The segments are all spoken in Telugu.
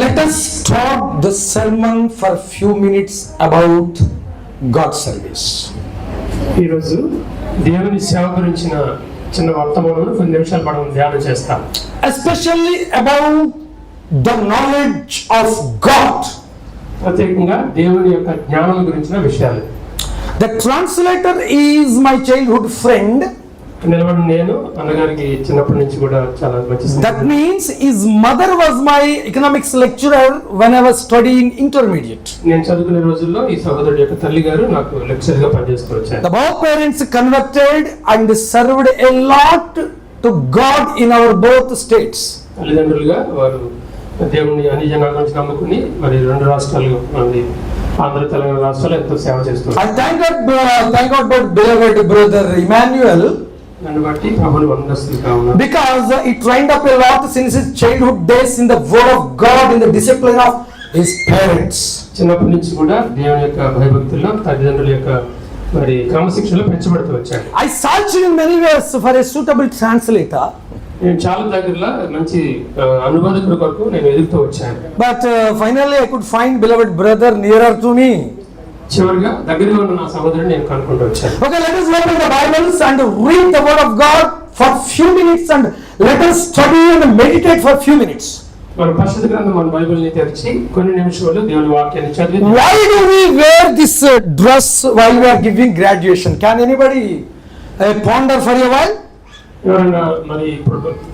Let us start the sermon for a few minutes about God's service. ఈరోజు దేవుని సేవ గురించిన చిన్న వర్తమానం కొన్ని నిమిషాలు మనం ధ్యానం చేస్తాం. Especially about the knowledge of God. ప్రత్యేకంగా దేవుని యొక్క జ్ఞానం గురించిన విషయాలు. The translator is my childhood friend. నిలబడి నేను అన్నగారికి చిన్నప్పటి నుంచి కూడా చాలా మంచి స్నేహితుడు. That means his mother was my economics lecturer when I was studying intermediate. నేను చదువుకునే రోజుల్లో ఈ సహోదరుడి యొక్క తల్లి గారు నాకు లెక్చరర్ గా పనిచేస్తూ వచ్చారు. The both parents converted and served a lot to God in our both states. తల్లిదండ్రులుగా వారు దేవుని అన్ని జనాల నుంచి నమ్ముకుని మరి రెండు రాష్ట్రాలు మరి ఆంధ్ర తెలంగాణ రాష్ట్రాలు ఎంతో సేవ చేస్తున్నారు. I thank God beloved brother Emmanuel. Because he trained up a lot since his childhood days in the word of God, in the discipline of his parents. చిన్నప్పటి నుంచి కూడా దేవుని యొక్క భయభక్తుల్లో తల్లిదండ్రుల యొక్క మరి క్రమశిక్షణలో పెంచబడుతూ వచ్చాడు. I searched in many ways for a suitable translator. నేను చాలా దగ్గరలో మంచి అనువాదకుడి కొరకు నేను ఎదుగుతూ వచ్చాను. But finally I could find beloved brother nearer to me. చివరిగా దగ్గరగా ఉన్న నా సహోదరుని నేను కనుక్కుంటూ వచ్చాను. Okay, let us open the Bibles and read the word of God for few minutes and let us study and meditate for few minutes. మన పరిశుద్ధ గ్రంథం మన బైబిల్ని తెరిచి కొన్ని నిమిషాలు దేవుని వాక్యాన్ని చదివి. Why do we wear this dress while we are giving graduation? Can anybody ponder for a while? ఎవరైనా మరి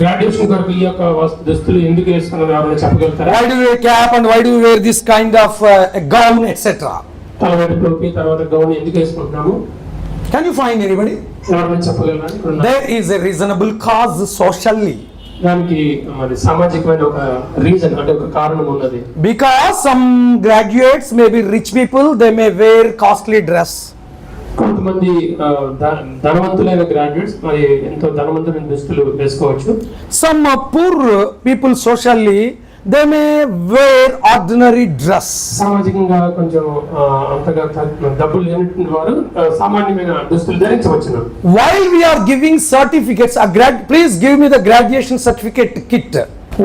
గ్రాడ్యుయేషన్ కొరకు ఈ యొక్క దుస్తులు ఎందుకు వేసుకున్నారు ఎవరైనా చెప్పగలుగుతారా? Why do we wear cap and why do we wear this kind of gown etc.? తలవారి టోపీ తర్వాత గౌన్ ఎందుకు వేసుకుంటున్నాము? Can you find anybody? ఎవరైనా చెప్పగలరా? There is a reasonable cause socially. దానికి మరి సామాజికమైన ఒక రీజన్ అంటే ఒక కారణం ఉన్నది. Because some graduates may be rich people, they may wear costly dress. కొంతమంది ధనవంతులైన గ్రాడ్యుయేట్స్ మరి ఎంతో ధనవంతులైన దుస్తులు వేసుకోవచ్చు. Some poor people socially, they may wear ordinary dress. సామాజికంగా కొంచెం అంతగా డబ్బులు లేని వారు సామాన్యమైన దుస్తులు ధరించవచ్చును. While we are giving certificates, please give me the graduation certificate kit.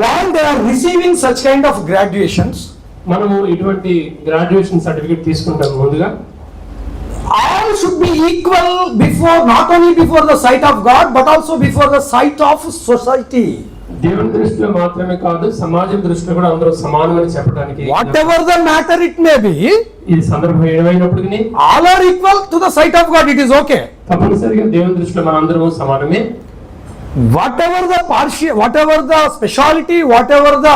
While they are receiving such kind of graduations, మనము ఇటువంటి గ్రాడ్యుయేషన్ సర్టిఫికేట్ తీసుకుంటాం ముందుగా. All should be equal before, not only before the sight of God, but also before the sight of society. దేవుని దృష్టిలో మాత్రమే కాదు సమాజం దృష్టిలో కూడా అందరూ సమానమని చెప్పడానికి. Whatever the matter it may be, ఈ సందర్భం ఏమైనప్పటికీ all are equal to the sight of God. It is okay. తప్పనిసరిగా దేవుని దృష్టిలో మనందరము సమానమే. Whatever the speciality, whatever the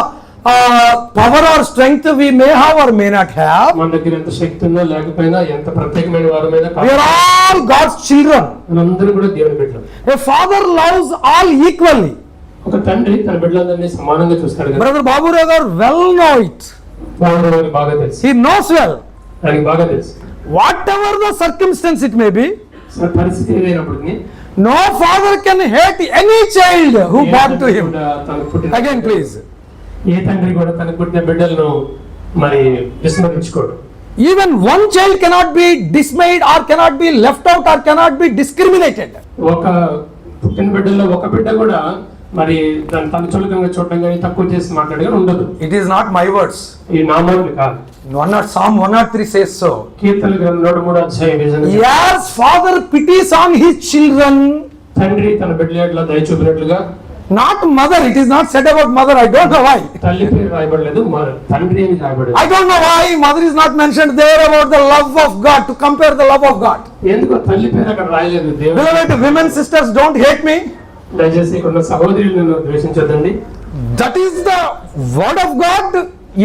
power or strength we may have or may not have, మన దగ్గర ఎంత శక్తి ఉన్నా లేకపోయినా ఎంత ప్రత్యేకమైన వారమైనా we are all God's children. మనందరం కూడా దేవుని బిడ్డలు. A father loves all equally. ఒక తండ్రి తన బిడ్డలందరినీ సమానంగా చూస్తాడు కదా. Brother Babu Ragar well know it. బాబురావుకి బాగా తెలుసు. He knows well. ఆయనకి బాగా తెలుసు. Whatever the circumstance it may be, పరిస్థితి ఏదైనప్పటికీ no father can hate any child who born to him. Again please. ఏ తండ్రి కూడా తనకు పుట్టిన బిడ్డలను మరి విస్మరించుకోడు. Even one child cannot be dismayed or cannot be left out or cannot be discriminated. ఒక పుట్టిన బిడ్డల్లో ఒక బిడ్డ కూడా మరి తన చులకంగా చూడడం కానీ తక్కువ చేసి మాట్లాడగా ఉండదు. It is not my words. ఈ నా మాటలు కాదు. Psalm 103 says so. కీర్తనల గ్రంథం 103వ అధ్యాయం. Yes, father pities on his children. తండ్రి తన బిడ్డల ఎట్లా దయ చూపినట్లుగా. Not mother. It is not said about mother. I don't know why. తల్లి పేరు రాయబడలేదు, తండ్రి అని రాయబడలేదు. I don't know why mother is not mentioned there about the love of God, to compare the love of God. ఎందుకో తల్లి పేరు అక్కడ రాయలేదు. Beloved women sisters, don't hate me. దయచేసి ఇక్కడ సహోదరులను ద్వేషించొద్దండి. That is the word of God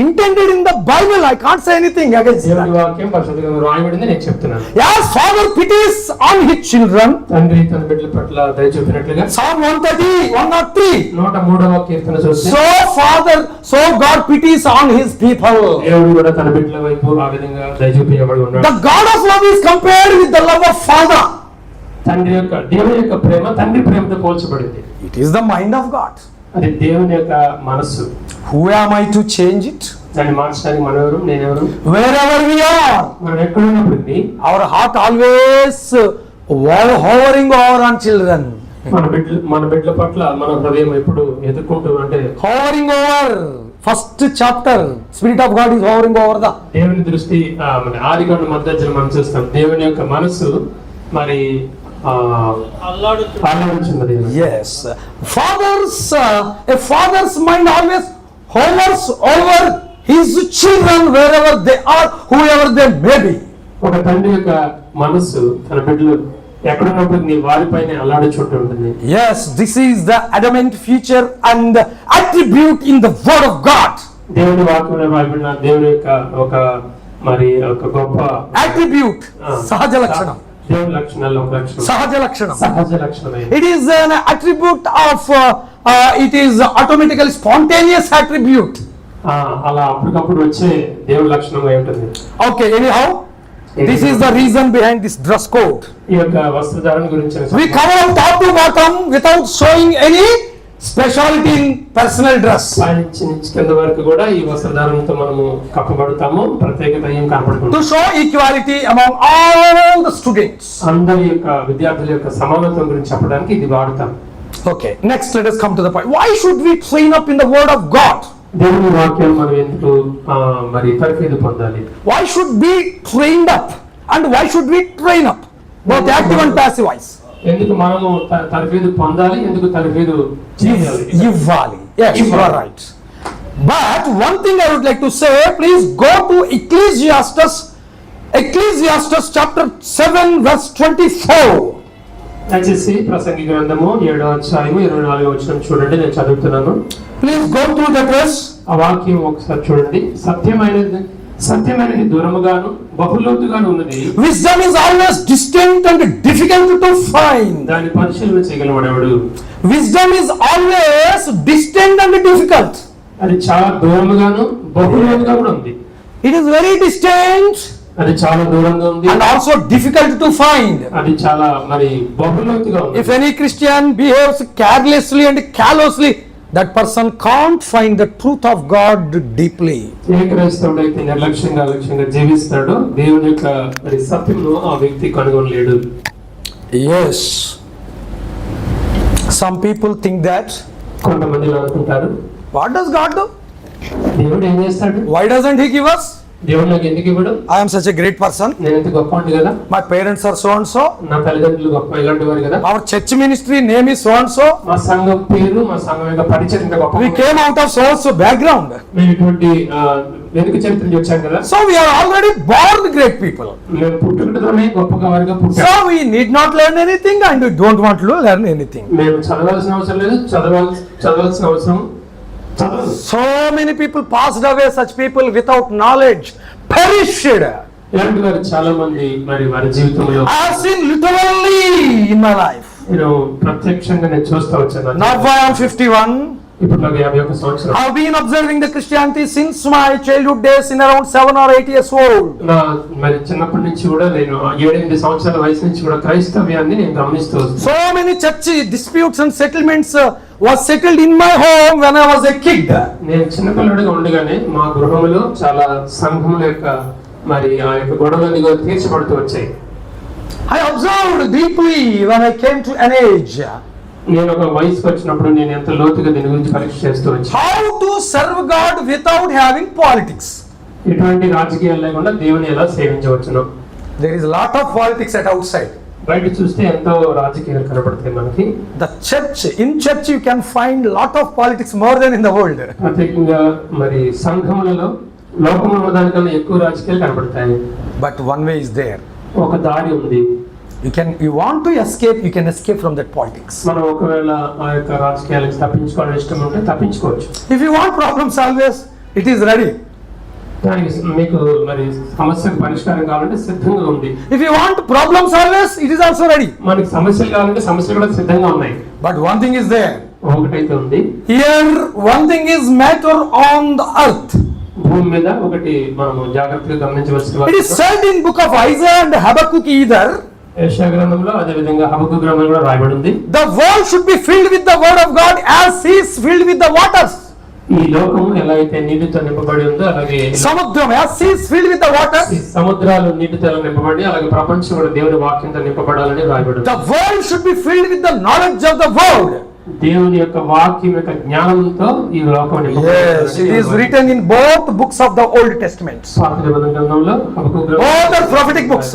intended in the Bible. I can't say anything against that. దేవుని వాక్యం పరిశుద్ధంగా రాయబడింది, నేను చెప్తున్నాను. Yes, father pities on his children. తండ్రి తన బిడ్డల పట్ల దయ చూపినట్లుగా. Psalm 130, 103. 103వ కీర్తన చూస్తే so God pities on his people. దేవుడు కూడా తన బిడ్డల వైపు ఆ విధంగా దయ చూపించబడి ఉన్నాడు. The God of love is compared with the love of father. తండ్రి యొక్క దేవుని యొక్క ప్రేమ తండ్రి ప్రేమతో పోల్చబడింది. It is the mind of God. అది దేవుని యొక్క మనస్సు. Who am I to change it? దాన్ని మార్చడానికి మనెవరు, నేనెవరు? Wherever we are, మనం ఎక్కడున్నప్పటికీ our heart always hovering over on children. మన బిడ్డల పట్ల మన హృదయం ఎప్పుడు ఎదుర్కొంటూ అంటే hovering over. First chapter, Spirit of God is hovering over the. దేవుని దృష్టి మన ఆదికాండం మధ్యలో మనం చూస్తాం. దేవుని యొక్క మనసు మరి అల్లాడుచున్నది. Yes, a father's mind always hovers over his children wherever they are, whoever they may be. ఒక తండ్రి యొక్క మనసు తన బిడ్డలు ఎక్కడున్నప్పుడు వారిపైన అల్లాడుచుంటూ ఉంటుంది. Yes, this is the adamant feature and attribute in the word of God. దేవుని వాక్యంలో రాయబడిన దేవుని యొక్క ఒక మరి ఒక గొప్ప attribute, సహజ లక్షణం. దేవుని లక్షణాల్లో ఒక లక్షణం సహజ లక్షణం. సహజ లక్షణమే. It is an attribute of it is automatically spontaneous attribute. అలా అప్పటికప్పుడు వచ్చే దేవుని లక్షణంగా ఉంటుంది. Okay, anyhow, this is the reason behind this dress code. ఈ యొక్క వస్త్రధారణ గురించి We cover top to bottom without showing any speciality in personal dress. నుంచి కింద వరకు కూడా ఈ వస్త్రధారణతో మనము కప్పబడతాము. ప్రత్యేకత ఏం కనపడకుండా To show equality among all the students. అందరి యొక్క విద్యార్థుల యొక్క సమానత్వం గురించి చెప్పడానికి ఇది వాడతాం. Okay, next let us come to the point. Why should we train up in the word of God? దేవుని వాక్యం మనం ఎందుకు మరి తర్ఫీదు పొందాలి? Why should we trained up and why should we train up? Both active and passive wise. ఎందుకు మనము తర్ఫీదు పొందాలి? ఎందుకు తర్ఫీదు చేయాలి? ఇవ్వాలి. Yes, you are right. But one thing I would like to say, please go to Ecclesiastes chapter 7 verse 24. దయచేసి ప్రసంగి గ్రంథము 7వ అధ్యాయము 24వ వచనం చూడండి. నేను చదువుతున్నాను. Please go through that verse. ఆ వాక్యం ఒకసారి చూడండి. సత్యమైనది దూరముగాను బహులోతుగాను ఉన్నది. Wisdom is always distant and difficult to find. దాని పరిశీలన చేయగలవాడెవడు? Wisdom is always distant and difficult. అది చాలా దూరముగాను బహులోతుగా కూడా ఉంది. It is very distant. అది చాలా దూరంగా ఉంది. And also difficult to find. అది చాలా మరి బహులోతుగా ఉంది. If any Christian behaves carelessly and callously, that person can't find the truth of God deeply. ఏ క్రైస్తవుడైతే నిర్లక్ష్యంగా జీవిస్తాడో దేవుని యొక్క మరి సత్యమును ఆ వ్యక్తి కనుగొనలేడు. Yes. Some people think that. కొంతమంది అనుకుంటారు, What does God do? దేవుడు ఏం చేస్తాడు? Why doesn't He give us? దేవుడు నాకు ఎందుకు ఇవ్వడు? I am such a great person. నేను ఎంత గొప్పవాడిని కదా. My parents are so and so. నా తల్లిదండ్రులు గొప్ప ఇలాంటి వారు కదా. Our church ministry name is so and so. మా సంఘం పేరు, మా సంఘం యొక్క పరిచయం ఇంత గొప్ప. We came out of so and so background. మేము ఇటువంటి వెనుక చరిత్ర నుంచి వచ్చాం కదా. So we are already born great people. మేము పుట్టుకతోనే గొప్పగా వారిగా పుట్టాం. So we need not learn anything and we don't want to learn anything. మేము చదవాల్సిన అవసరం లేదు, చదవాల్సిన అవసరం. So many people passed away, such people without knowledge perished. ఇలాంటి వారు చాలా మంది మరి వారి జీవితంలో I have seen literally in my life. నేను ప్రత్యక్షంగా నేను చూస్తూ వచ్చాను. Now I am 51. ఇప్పుడు నాకు 51 సంవత్సరాలు. I have been observing the Christianity since my childhood days in around 7 or 8 years old. నా మరి చిన్నప్పటి నుంచి కూడా నేను 7-8 సంవత్సరాల వయసు నుంచి కూడా క్రైస్తవ్యాన్ని నేను గమనిస్తూ వస్తున్నాను. So many church disputes and settlements was settled in my home when I was a kid. నేను చిన్నపిల్లడిగా ఉండగానే మా గృహంలో చాలా సంఘముల యొక్క మరి ఆ యొక్క గొడవలన్నీ కూడా తీర్చబడుతూ వచ్చాయి. I observed deeply when I came to an age. నేను ఒక వయసుకు వచ్చినప్పుడు నేను ఎంత లోతుగా దీని గురించి పరీక్ష చేస్తూ వచ్చాను. How to serve God without having politics. ఎటువంటి రాజకీయాలు లేకుండా దేవుని ఎలా సేవించవచ్చును. There is a lot of politics at outside. బయట చూస్తే ఎంతో రాజకీయాలు కనబడతాయి మనకి. The in church you can find lot of politics more than in the world. ప్రత్యేకంగా మరి సంఘములలో లోకములో దానికన్నా ఎక్కువ రాజకీయాలు కనబడతాయి. But one way is there. ఒక దారి ఉంది. You want to escape, you can escape from that politics. మనం ఒకవేళ ఆ యొక్క రాజకీయాలకు తప్పించుకోవడం ఇష్టం ఉంటే తప్పించుకోవచ్చు. If you want problems always, it is ready. మీకు మరి సమస్యకు పరిష్కారం కావాలంటే సిద్ధంగా ఉంది. If you want problems always, it is also ready. మనకి సమస్యలు కావాలంటే సమస్యలు కూడా సిద్ధంగా ఉన్నాయి. But one thing is there. ఒకటైతే ఉంది. Here one thing is matter on the earth. భూమి మీద ఒకటి మనం జాగ్రత్తగా గమనించవలసిన. It is said in book of Isaiah and Habakkuk either. యెషయా గ్రంథంలో అదే విధంగా హబక్కూకు గ్రంథంలో కూడా రాయబడి ఉంది. The world should be filled with the word of God as he is filled with the waters. ఈ లోకము ఎలా అయితే నీటితో నింపబడి ఉందో అలాగే Samudram, yeah, sea is filled with the water. ఈ సముద్రాలు నీటితో నింపబడి అలాగే ప్రపంచం కూడా దేవుని వాక్యంతో నింపబడాలని రాయబడింది. The world should be filled with the knowledge of the word. దేవుని యొక్క వాక్యం యొక్క జ్ఞానంతో ఈ లోకం Yes, it is written in both books of the Old Testament. పాత నిబంధన గ్రంథంలో హబక్కూకు గ్రంథం Both are prophetic books.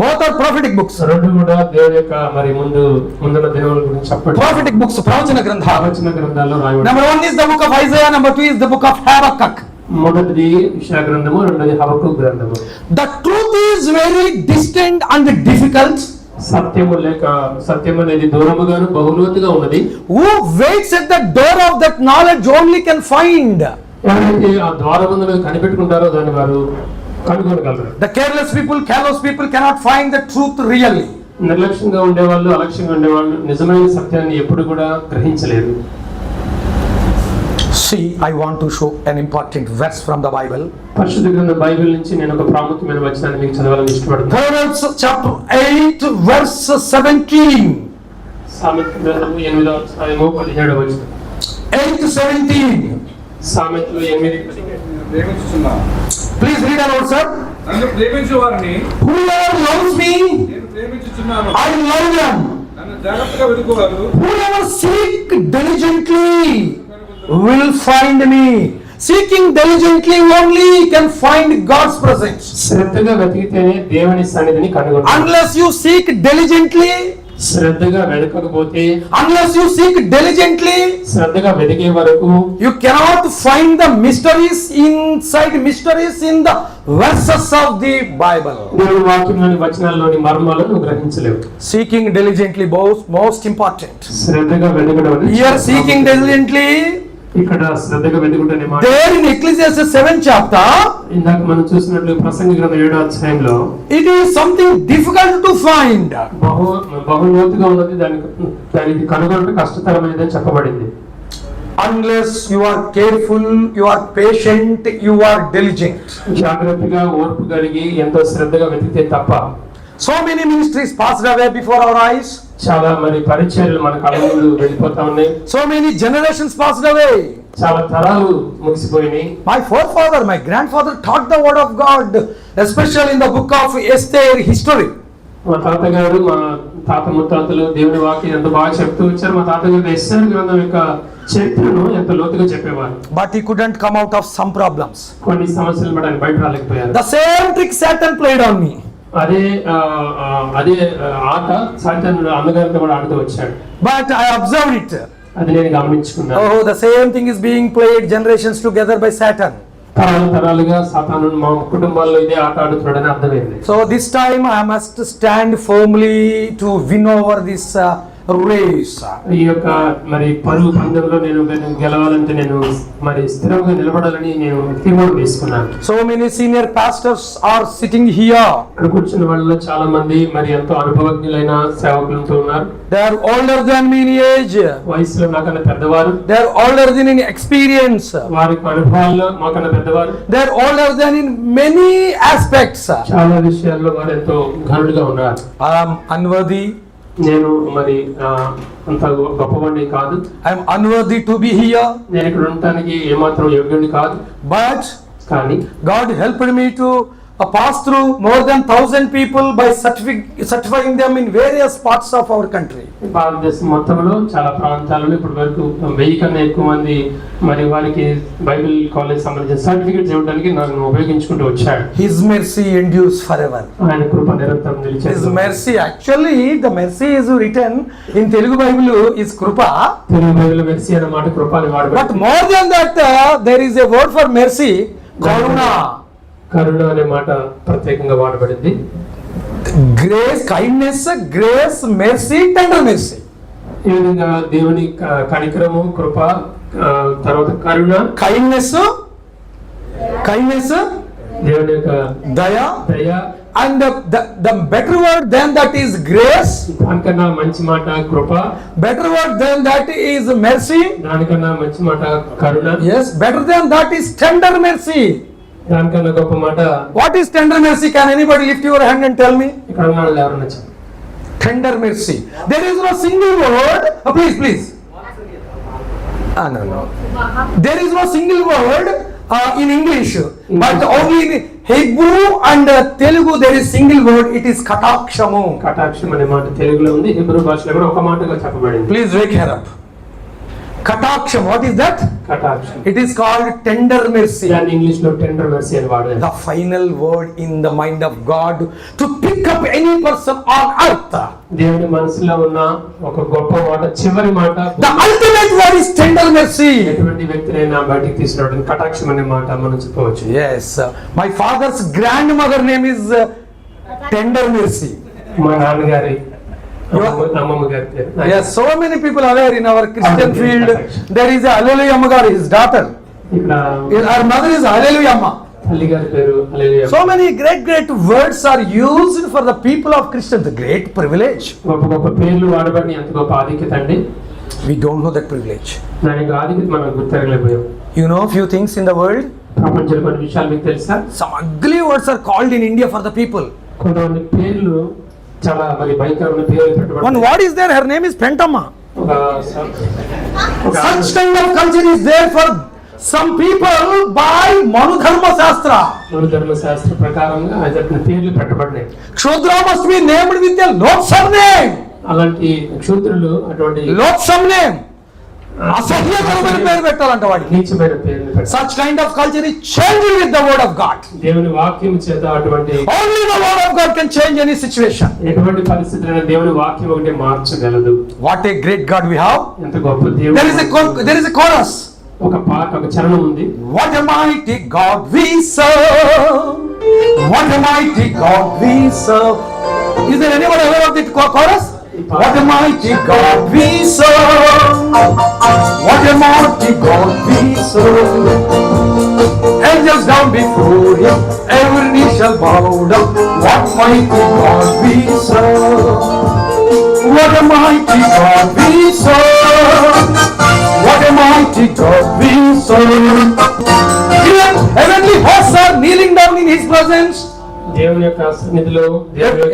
Both are prophetic books. రెండు కూడా దేవుని యొక్క మరి ముందున్న దినముల గురించి చెప్పండి. Prophetic books, pravachana grantha. ప్రవచన గ్రంథాల్లో రాయబడింది. Number 1 is the book of Isaiah, number 2 is the book of Habakkuk. మొదటిది యెషయా గ్రంథము, రెండోది హబక్కూకు గ్రంథము. The truth is very distant and difficult. సత్యము అనేది దూరముగాను బహులోతుగా ఉన్నది. Who waits at the door of that knowledge only can find. ఎవరైతే ఆ ద్వారబంధులు కనిపెట్టుకుంటారో దాన్ని వారు కనుగొనగలరు. The careless people, callous people cannot find the truth really. నిర్లక్ష్యంగా ఉండేవాళ్ళు, అలక్ష్యంగా ఉండేవాళ్ళు నిజమైన సత్యాన్ని ఎప్పుడు కూడా గ్రహించలేరు. See, I want to show an important verse from the Bible. పరిశుద్ధ గ్రంథం బైబిల్ నుంచి నేను ఒక ప్రాముఖ్యమైన వచనాన్ని మీకు చదవాలని ఇష్టపడుతున్నాను. Proverbs chapter 8 verse 17. సామెతల గ్రంథము 8వ అధ్యాయము 17వ వచనం. 8:17. సామెతలు 8:17. ప్రేమించుచున్నాను. Please read aloud, sir. నన్ను ప్రేమించు వారిని Whoever loves me, నేను ప్రేమించుచున్నాను. I love them. నన్ను జాగ్రత్తగా వెతుకువారు Whoever seek diligently will find me. Seeking diligently only can find God's presence. శ్రద్ధగా వెతికితేనే దేవుని సన్నిధిని కనుగొంటారు. Unless you seek diligently, శ్రద్ధగా వెతకకపోతే, unless you seek diligently, శ్రద్ధగా వెతికే వరకు you cannot find the mysteries in the verses of the Bible. దేవుని వాక్యంలోని వచనాల్లోని మర్మాలను నువ్వు గ్రహించలేవు. Seeking diligently, most important. శ్రద్ధగా వెతకడం అనేది Here seeking diligently, ఇక్కడ శ్రద్ధగా వెతుకుటనే మాట. there in Ecclesiastes 7th chapter, ఇందాక మనం చూసినట్లు ప్రసంగి గ్రంథం 7వ అధ్యాయంలో it is something difficult to find. బహులోతుగా ఉన్నది, దానికి కనుగొనడం కష్టతరమైనదని చెప్పబడింది. Unless you are careful, you are patient, you are diligent. జాగ్రత్తగా ఓర్పు కలిగి ఎంతో శ్రద్ధగా వెతికితే తప్ప. So many ministries passed away before our eyes. చాలా మరి పరిచర్యలు మన కళ్ళ ముందు వెళ్ళిపోతా ఉన్నాయి. So many generations passed away. చాలా తరాలు ముగిసిపోయినాయి. My forefather, my grandfather taught the word of God, especially in the book of Esther history. మా తాతగారు, మా తాత ముత్తాతలు దేవుని వాక్యం ఎంత బాగా చెప్తూ వచ్చారు. మా తాతగారు ఎస్తేరు గ్రంథం యొక్క చరిత్రను ఎంత లోతుగా చెప్పేవారు. But he couldn't come out of some problems. కొన్ని సమస్యలు పడి ఆయన బయట రాలేకపోయారు. The same trick Satan played on me. అదే ఆట సాతానుడు అమ్మగారితో కూడా ఆడుతూ వచ్చాడు. But I observed it. అది నేను గమనించుకున్నాను. Oh, the same thing is being played generations together by Satan. తరాలుగా సాతానుడు మా కుటుంబాల్లో ఇదే ఆట ఆడుతున్నాడని అర్థమైంది. So this time I must stand firmly to win over this race. ఈ యొక్క మరి పరుగు పందెంలో నేను గెలవాలంటే నేను మరి స్థిరంగా నిలబడాలని నేను తీర్మానం తీసుకున్నాను. So many senior pastors are sitting here. ఇక్కడ కూర్చున్న వాళ్ళలో చాలా మంది మరి ఎంతో అనుభవజ్ఞులైన సేవకులతో ఉన్నారు. They are older than me in age. వయసులో నాకన్నా పెద్దవారు. They are older than in experience. వారి అనుభవాల్లో మాకన్నా పెద్దవారు. They are older than in many aspects. చాలా విషయాల్లో వారు ఎంతో ఘనులుగా ఉన్నారు. I am unworthy. నేను మరి అంత గొప్పవాడిని కాదు. I am unworthy to be here. నేను ఇక్కడ ఉండటానికి ఏమాత్రం యోగ్యుడిని కాదు. But కానీ God helped me to pass through more than 1,000 people by certifying them in various parts of our country. భారతదేశం మొత్తంలో చాలా ప్రాంతాలలో ఇప్పటి వరకు 1000 కన్నా ఎక్కువ మంది మరి వారికి బైబిల్ కాలేజ్ సంబంధించిన సర్టిఫికెట్స్ ఇవ్వడానికి నన్ను ఉపయోగించుకుంటూ వచ్చాడు. His mercy endures forever. ఆయన కృప నిరంతరం నిలిచేది. His mercy, actually the mercy is written in Telugu Bible is krupa. Telugu Bible mercy అనే మాట కృప అని వాడబడింది. But more than that, there is a word for mercy, karuna. కరుణ అనే మాట ప్రత్యేకంగా వాడబడింది. Grace, kindness, grace, mercy, tender mercy. ఈ విధంగా దేవుని కనికరము, కృప, తర్వాత కరుణ, Kindness, దేవుని యొక్క daya, దయ, and the better word than that is grace. దానికన్నా మంచి మాట కృప, Better word than that is mercy. దానికన్నా మంచి మాట కరుణ, Yes, better than that is tender mercy. దానికన్నా గొప్ప మాట. What is tender mercy? Can anybody lift your hand and tell me? ఇక్కడ ఉన్న వాళ్ళు ఎవరన్నా చెప్పండి. Tender mercy. There is no single word. Please. No. There is no single word in English, but only in Hebrew and Telugu there is single word. It is katakshamu. కటాక్షం అనే మాట తెలుగులో ఉంది, హిబ్రూ భాషలో కూడా ఒక మాటగా చెప్పబడింది. Please wake her up. Kataksham, what is that? కటాక్షం. It is called tender mercy. దాన్ని ఇంగ్లీష్ లో టెండర్ మెర్సీ అని వాడారు. The final word in the mind of God to pick up any person on earth. దేవుని మనసులో ఉన్న ఒక గొప్ప మాట, చివరి మాట. The ultimate word is tender mercy. ఎటువంటి వ్యక్తినైనా బయటికి తీసుకురావడానికి కటాక్షం అనే మాట మనం చెప్పవచ్చు. Yes, my father's grandmother name is tender mercy. మా నాన్నగారి అమ్మమ్మ గారి పేరు. Yes, so many people are there in our Christian field. There is a Hallelujah Amma, his daughter. ఇక్కడ Her mother is Hallelujah Amma. తల్లి గారి పేరు హల్లెలూయా. So many great words are used for the people of Christians. The great privilege. గొప్ప గొప్ప పేర్లు వాడబడిన ఎంత గొప్ప ఆధిక్యత అండి. We don't know that privilege. దాని యొక్క ఆధిక్యత మనం గుర్తిరగలేకపోయాం. You know few things in the world. ప్రపంచంలో కొన్ని విషయాలు మీకు తెలుసా? Some ugly words are called in India for the people. కొంతమంది పేర్లు చాలా మరి భయంకరమైన పేర్లు పెట్టబడ్డాయి. One word is there. Her name is Pentamma. ఒక Such kind of culture is there for some people by Manu Dharma Shastra. మన ధర్మశాస్త్ర ప్రకారంగా అతని పేర్లు పెట్టబడినాయి. Kshodra must be named with a loathsome name. అలాంటి క్షూద్రులు అటువంటి Loathsome name. అసహ్యకరమైన పేరు పెట్టాలంట వాడికి. నీచమైన పేర్లు పెట్టారు. Such kind of culture is changing with the word of God. దేవుని వాక్యం చేత అటువంటి Only the word of God can change any situation. ఎటువంటి పరిస్థితులను దేవుని వాక్యం ఒకటి మార్చగలదు. What a great God we have. ఎంత గొప్ప దేవుడు. There is a chorus. ఒక పాట, ఒక చరణం ఉంది. What a mighty God we serve. What a mighty God we serve. Is there anyone aware of the chorus? What a mighty God we serve. What a mighty God we serve. Angels down before him, every knee shall bow down. What mighty God we serve. What a mighty God we serve. What a mighty God we serve. Even heavenly hosts are kneeling down in his presence. దేవుని యొక్క సన్నిధిలో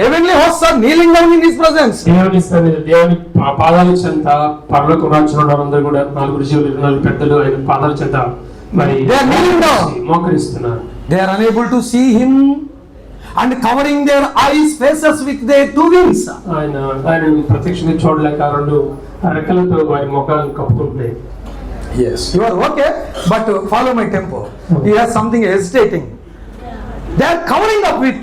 Heavenly hosts are kneeling down in his presence. దేవుని సన్నిధి, దేవుని పాదాల చెంత పరలోక రాజ్యంలో ఉన్నవారందరూ కూడా 4 జీవులు 24 పెద్దలు ఆయన పాదాల చెంత మరి They are kneeling down. మోకరిస్తున్నారు. They are unable to see him and covering their eyes faces with their 2 wings. ఆయన ప్రత్యక్షంగా చూడలేక 2 రెక్కలతో వారి ముఖాలను కప్పుకుంటున్నాయి. Yes, you are okay, but follow my tempo. He has something hesitating. They are covering up with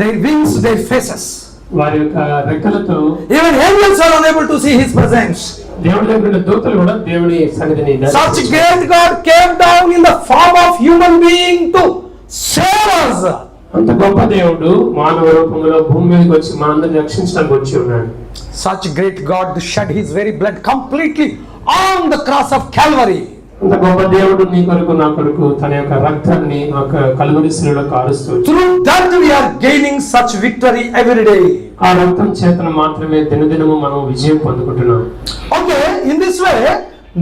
their wings, their faces. వారి యొక్క రెక్కలతో Even angels are unable to see his presence. దేవుడి దగ్గర దూతలు కూడా దేవుని సన్నిధిని Such great God came down in the form of human being to save us. అంత గొప్ప దేవుడు మానవ రూపంలో భూమి మీదకి వచ్చి మనందరిని రక్షించడానికి వచ్చి ఉన్నాడు. Such great God shed his very blood completely on the cross of Calvary. అంత గొప్ప దేవుడు నీ కొరకు నా కొరకు తన యొక్క రక్తాన్ని కలువరి శిలువలో కారుస్తూ Through that we are gaining such victory every day. ఆ రక్తం చేతన మాత్రమే దినదినము మనం విజయం పొందుకుంటున్నాం. Okay, in this way,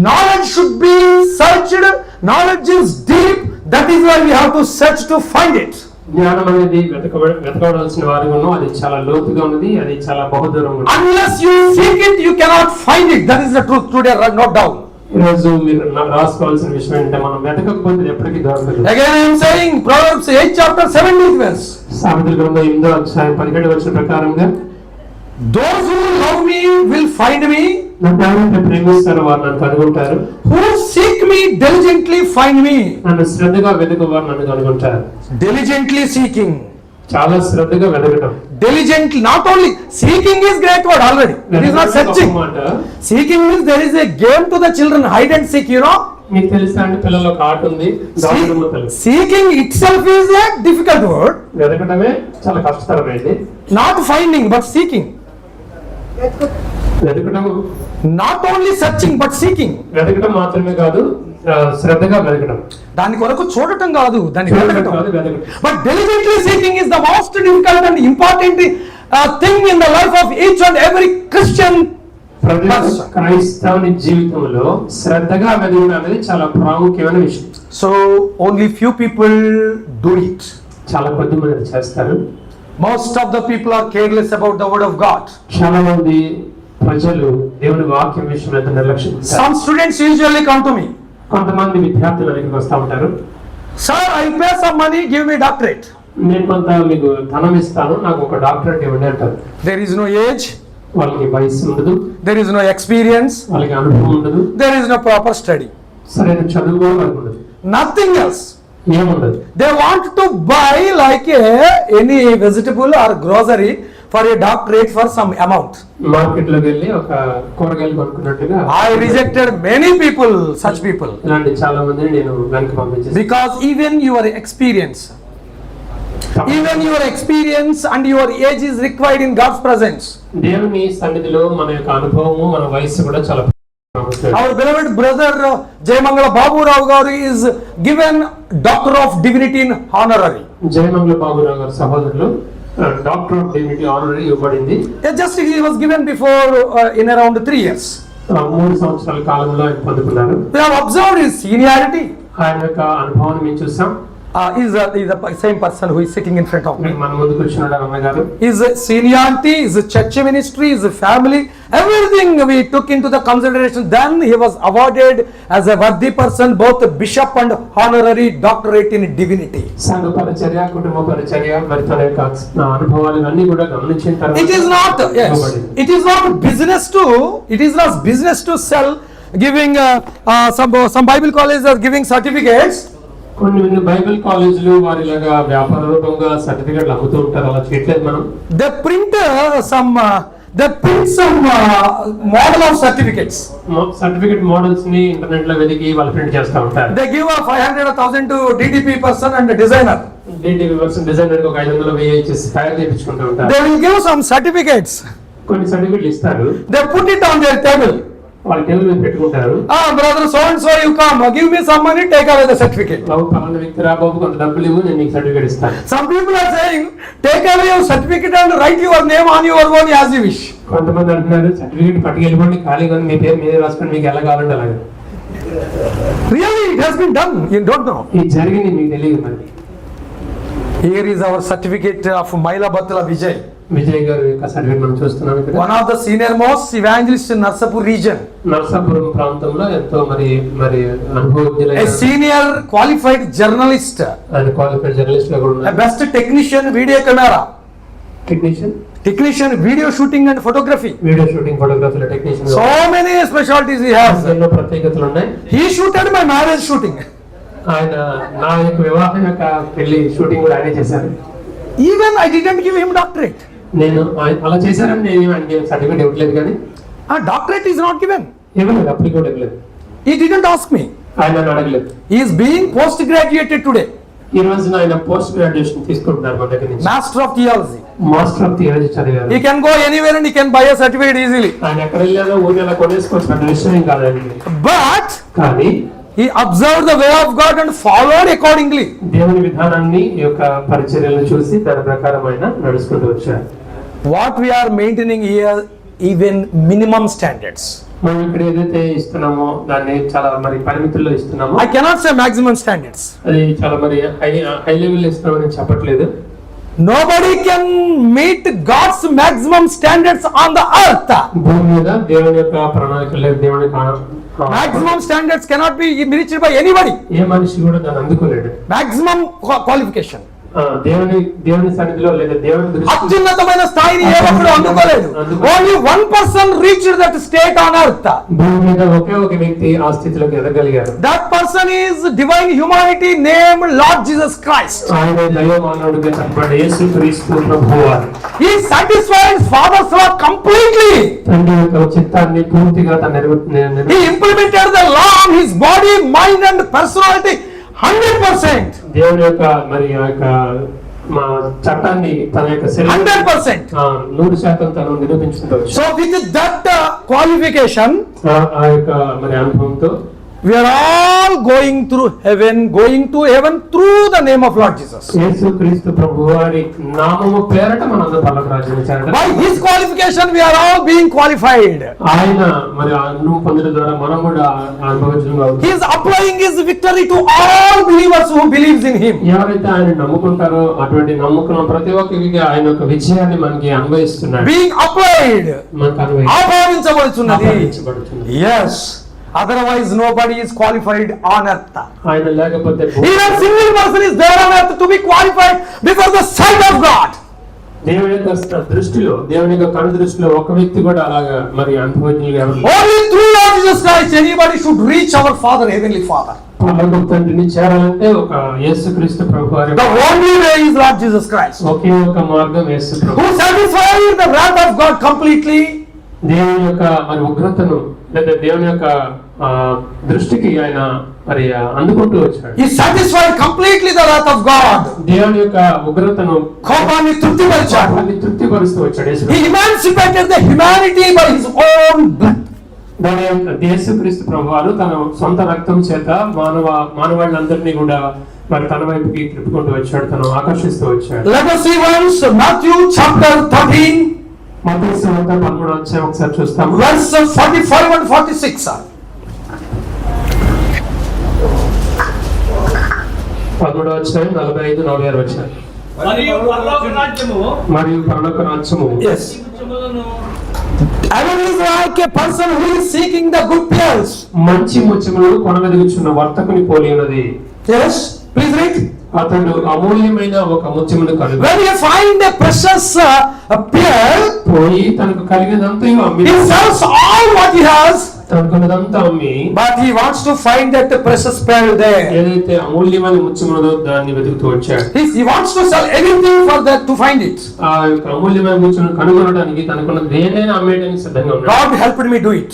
knowledge should be searched. Knowledge is deep. That is why we have to search to find it. జ్ఞానం అనేది వెతకబడాల్సిన వారిగా ఉన్నాం. అది చాలా లోతుగా ఉన్నది, అది చాలా బహుదూరం ఉంది. Unless you seek it, you cannot find it. That is the truth today, no doubt. ఈ రోజు మీరు రాసుకోవాల్సిన విషయం ఏంటంటే మనం వెతకకపోతే ఎప్పటికీ దొరకదు. Again I am saying Proverbs 8 chapter 17th verse. సామెతల గ్రంథం 8వ అధ్యాయం 17వ వచనం ప్రకారంగా Those who love me will find me. నన్ను ఎవరైతే ప్రేమిస్తారో వారు నన్ను కనుగొంటారు. Who seek me diligently find me. నన్ను శ్రద్ధగా వెతుకువారు నన్ను కనుగొంటారు. Diligently seeking. చాలా శ్రద్ధగా వెతకడం. Diligently, not only seeking is great word already. It is not searching. Seeking means there is a game to the children, hide and seek, you know. మీకు తెలుసా అంటే పిల్లలు ఒక ఆట ఉంది, దాగుడు మూతలు. Seeking itself is a difficult word. వెతకడమే చాలా కష్టతరమైంది. Not finding but seeking. వెతకడం Not only searching but seeking. వెతకడం మాత్రమే కాదు, శ్రద్ధగా వెతకడం. దాని కొరకు చూడటం కాదు, దాన్ని వెతకడం. వెతకడం. But diligently seeking is the most difficult and important thing in the life of each and every Christian person. క్రైస్తవుని జీవితంలో శ్రద్ధగా వెతకడం అనేది చాలా ప్రాముఖ్యమైన విషయం. So only few people do it. చాలా కొద్ది మంది చేస్తారు. Most of the people are careless about the word of God. చాలా మంది ప్రజలు దేవుని వాక్యం విషయంలో ఎంత నిర్లక్ష్యం చేస్తారు. Some students usually come to me. కొంతమంది విద్యార్థులు దగ్గరికి వస్తూ ఉంటారు. Sir, I pay some money, give me doctorate. నేను కొంత మీకు ధనం ఇస్తాను, నాకు ఒక డాక్టరేట్ ఇవ్వండి అంటారు. There is no age. వాళ్ళకి వయసు ఉండదు, There is no experience. వాళ్ళకి అనుభవం ఉండదు, There is no proper study. సరైన చదువు కూడా వాళ్ళకి ఉండదు, Nothing else. ఏముండదు. They want to buy like any vegetable or grocery for a doctorate for some amount. Market లోకి వెళ్ళి ఒక కూరగాయలు కొనుక్కున్నట్టుగా I rejected many people, such people. ఇలాంటి చాలా మందిని నేను వెనక్కి పంపించేసి, Because even your experience and your age is required in God's presence. దేవుని సన్నిధిలో మన యొక్క అనుభవము, మన వయస్సు కూడా చాలా ప్రాముఖ్యం. Our beloved brother Jayamangala Babu Rao garu is given Doctor of Divinity in honorary. Jayamangala Baburao గారి సహోదరులు డాక్టర్ ఆఫ్ డివినిటీ ఆనరీ ఇవ్వబడింది. Just he was given before in around 3 years. 3 సంవత్సరాల కాలంలో ఆయన పొందుకున్నారు. We have observed his seniority. ఆయన యొక్క అనుభవాన్ని మేము చూసాం. Is the same person who is sitting in front of me. మన ముందు కూర్చున్నాడు అన్న గారు. His seniority, his church ministry, his family, everything we took into the consideration. Then he was awarded as a worthy person, both bishop and honorary doctorate in divinity. సంఘ పరిచర్య, కుటుంబ పరిచర్య, మరి తన యొక్క అనుభవాలు అన్ని కూడా గమనించిన తర్వాత It is not, yes, it is not business to sell, giving some Bible colleges are giving certificates. కొన్ని బైబిల్ కాలేజీలు వారిలాగా వ్యాపార రూపంగా సర్టిఫికెట్లు అమ్ముతూ ఉంటారు. అలా చేయట్లేదు మనం. They print some model of certificates. Certificate models ని ఇంటర్నెట్ లో వెతికి వాళ్ళు ప్రింట్ చేస్తూ ఉంటారు. They give a 500 or 1000 to DTP person and a designer. DTP person designer కి ఒక 500 1000 ఇచ్చేసి తయారు చేయించుకుంటూ ఉంటారు. They will give some certificates. కొన్ని సర్టిఫికెట్లు ఇస్తారు, They put it on their table. వాళ్ళ టేబుల్ మీద పెట్టుకుంటారు. Brother so and so, you come, give me some money, take away the certificate. బాబు పలానా వ్యక్తి రా బాబు, కొంత డబ్బులు ఇవ్వు, నేను నీకు సర్టిఫికెట్ ఇస్తాను. Some people are saying, take away your certificate and write your name on your own as you wish. కొంతమంది అంటున్నారు, సర్టిఫికెట్ పట్టుకెళ్ళిపోండి, ఖాళీగా మీ పేరు మీరే రాసుకొని మీకు ఎలా కావాలంటే అలాగే. Really, it has been done. You don't know. ఇది జరిగింది, మీకు తెలియదు. మరి Here is our certificate of Maila Battala Vijay. Vijay గారి యొక్క సర్టిఫికెట్ మనం చూస్తున్నాం ఇక్కడ. One of the senior most evangelists in Narsapur region. Narsapuram ప్రాంతంలో ఎంతో మరి అనుభవజ్ఞులైన A senior qualified journalist. ఆయన క్వాలిఫైడ్ జర్నలిస్ట్ గా కూడా A ఉన్నారు. best technician, video camera. Technician Video shooting and photography. Video shooting, photography technician. So many specialties he has. ఎన్నో ప్రత్యేకతలు ఉన్నాయి. He shooted my marriage shooting. ఆయన నా యొక్క వివాహం యొక్క పెళ్లి షూటింగ్ కూడా ఆయనే చేశారు. Even I didn't give him doctorate. నేను అలా చేశారని నేను ఆయనకి సర్టిఫికేట్ ఇవ్వట్లేదు, కానీ Doctorate is not given. ఇవ్వలేదు, అప్పటికి కూడా ఇవ్వలేదు. He didn't ask me. ఆయన నన్ను అడగలేదు. He is being post graduated today. ఈ రోజున ఆయన పోస్ట్ గ్రాడ్యుయేషన్ తీసుకుంటున్నారు మన దగ్గర నుంచి. Master of theology. Master of theology చదివారు. He can go anywhere and he can buy a certificate easily. ఆయన ఎక్కడ వెళ్ళారో ఊరి ఎలా కొనేసుకోవచ్చు, పెద్ద విషయం కాదండి. But కానీ he observed the way of God and followed accordingly. దేవుని విధానాన్ని ఈ యొక్క పరిచర్యలను చూసి దాని ప్రకారం ఆయన నడుచుకుంటూ వచ్చారు. What we are maintaining here, even minimum standards. మనం ఇక్కడ ఏదైతే ఇస్తున్నామో దాన్ని చాలా మరి పరిమితుల్లో ఇస్తున్నామో. I cannot say maximum standards. అది చాలా మరి హై లెవెల్ ఇస్తున్నామని చెప్పట్లేదు. Nobody can meet God's maximum standards on the earth. భూమి మీద దేవుని యొక్క ప్రణాళికలు, దేవుని Maximum standards cannot be reached by anybody. ఏ మనిషి కూడా దాన్ని అందుకోలేడు. Maximum qualification. దేవుని సన్నిధిలో లేదా దేవుని దృష్టిలో అత్యున్నతమైన స్థాయిని ఏ ఒక్కడు అందుకోలేడు. Only one person reached that state on earth. భూమి మీద ఒకే ఒక వ్యక్తి ఆ స్థితిలోకి ఎదగలిగారు. That person is divine humanity named Lord Jesus Christ. ఆయన దైవమానవుడిగా చెప్పబడిన యేసుక్రీస్తు ప్రభువారు. He satisfied Father's law completely. తండ్రి యొక్క చిత్తాన్ని పూర్తిగా He implemented the law on his body, mind and personality 100%. దేవుని యొక్క మరి ఆ యొక్క మా చట్టాన్ని తన యొక్క 100%. 100% తను నిరూపించుకుంటూ వచ్చాడు. So with that qualification, ఆ యొక్క మరి అనుభవంతో We are all going to heaven through the name of Lord Jesus. యేసుక్రీస్తు ప్రభువారి నామము పేరట మనందరం పరలోక రాజ్యానికి చేరడం. By his qualification we are all being qualified. ఆయన మరి ఆ అనుభవం పొందడం ద్వారా మనం కూడా అనుభవించడం. He is applying his victory to all believers who believes in him. ఎవరైతే ఆయన నమ్ముకుంటారో అటువంటి నమ్ముకున్న ప్రతి ఒక్కరికి ఆయన యొక్క విజయాన్ని మనకి అనుభవిస్తున్నాడు. Being applied. మనకు ఆపాదించబడుతున్నది. Yes. Otherwise nobody is qualified on earth. ఆయన లేకపోతే Even single person is there on earth to be qualified before the sight of God. దేవుని యొక్క దృష్టిలో, దేవుని యొక్క కను దృష్టిలో ఒక వ్యక్తి కూడా అలాగా మరి అనుభవజ్ఞులుగా ఎవరు? Only through Lord Jesus Christ anybody should reach our Father, Heavenly Father. పరలోక తండ్రిని చేరాలంటే ఒక యేసుక్రీస్తు ప్రభువారి The only way is Lord Jesus Christ. ఒకే ఒక మార్గం యేసు ప్రభు. Who satisfied the wrath of God completely. దేవుని యొక్క మరి ఉగ్రతను లేదా దేవుని యొక్క దృష్టికి ఆయన మరి అందుకుంటూ వచ్చాడు. He satisfied completely the wrath of God. దేవుని యొక్క ఉగ్రతను కోపాన్ని తృప్తిపరిచాడు. తృప్తిపరుస్తూ వచ్చాడు. He emancipated the humanity by his own blood. దాని యేసుక్రీస్తు ప్రభువారు తన సొంత రక్తం చేత మానవాళ్ళందరినీ కూడా మరి తన వైపుకి తిప్పుకుంటూ వచ్చాడు, తను ఆకర్షిస్తూ వచ్చాడు. Let us see once Matthew chapter 13. మత్తయి సువార్త 13వ అధ్యాయం ఒకసారి చూస్తాము. Verse 45 and 46. 13వ అధ్యాయం 45, 46 వచ్చాయి. మరియు పరలోక రాజ్యము Yes. Heaven is like a person who is seeking the good pearls. మంచి ముత్యములను కొనగలుగుచున్న వర్తకుని పోలి ఉన్నది. Yes. Please read. అతడు అమూల్యమైన ఒక ముత్యమును కనుగొని When you find a precious pearl, పోయి తనకు కలిగినంత అమ్మి he sells all what he has, తనకున్నదంతా అమ్మి but he wants to find that precious pearl there. ఏదైతే అమూల్యమైన ముత్యమున్నదో దాన్ని వెతుకుతూ వచ్చాడు. He wants to sell everything for that to find it. ఆ యొక్క అమూల్యమైన ముత్యమును కనుగొనడానికి తనకున్న దేనైనా అమ్మేయడానికి సిద్ధంగా ఉన్నాడు. God helped me do it.